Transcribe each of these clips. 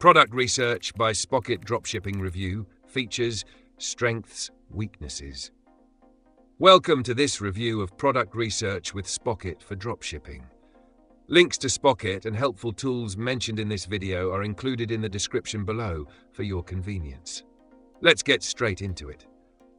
Product Research by Spocket Dropshipping Review. Features, strengths, weaknesses. Welcome to this review of Product Research with Spocket for Dropshipping. Links to Spocket and helpful tools mentioned in this video are included in the description below for your convenience. Let's get straight into it.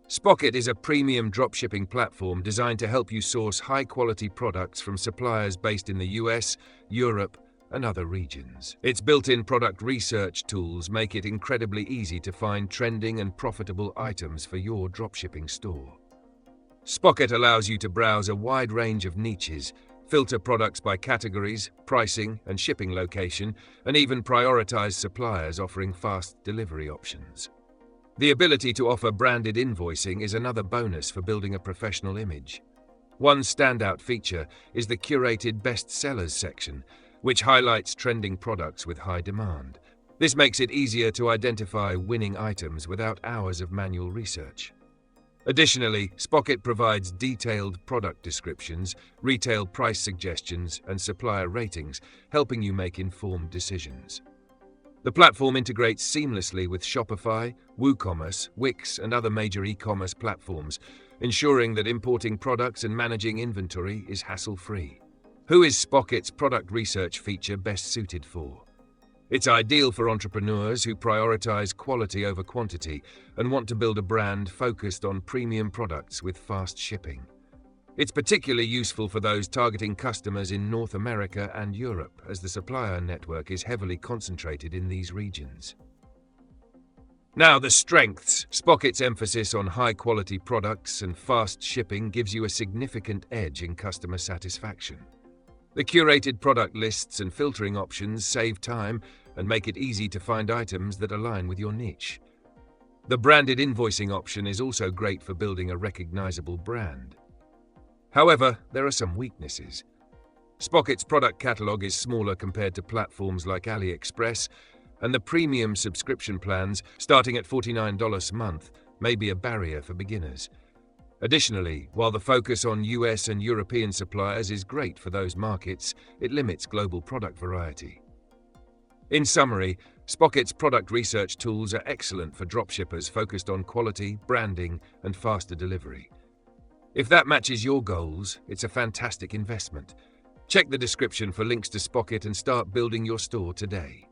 Spocket is a premium dropshipping platform designed to help you source high-quality products from suppliers based in the US, Europe, and other regions. Its built-in product research tools make it incredibly easy to find trending and profitable items for your dropshipping store. Spocket allows you to browse a wide range of niches, filter products by categories, pricing, and shipping location, and even prioritize suppliers offering fast delivery options. The ability to offer branded invoicing is another bonus for building a professional image. One standout feature is the curated bestsellers section, which highlights trending products with high demand. This makes it easier to identify winning items without hours of manual research. Additionally, Spocket provides detailed product descriptions, retail price suggestions, and supplier ratings, helping you make informed decisions. The platform integrates seamlessly with Shopify, WooCommerce, Wix, and other major e-commerce platforms, ensuring that importing products and managing inventory is hassle-free. Who is Spocket's product research feature best suited for? It's ideal for entrepreneurs who prioritize quality over quantity and want to build a brand focused on premium products with fast shipping. It's particularly useful for those targeting customers in North America and Europe, as the supplier network is heavily concentrated in these regions. Now, the strengths. Spocket's emphasis on high-quality products and fast shipping gives you a significant edge in customer satisfaction. The curated product lists and filtering options save time and make it easy to find items that align with your niche. The branded invoicing option is also great for building a recognizable brand. However, there are some weaknesses. Spocket's product catalog is smaller compared to platforms like AliExpress, and the premium subscription plans, starting at $49 a month, may be a barrier for beginners. Additionally, while the focus on US and European suppliers is great for those markets, it limits global product variety. In summary, Spocket's product research tools are excellent for dropshippers focused on quality, branding, and faster delivery. If that matches your goals, it's a fantastic investment. Check the description for links to Spocket and start building your store today.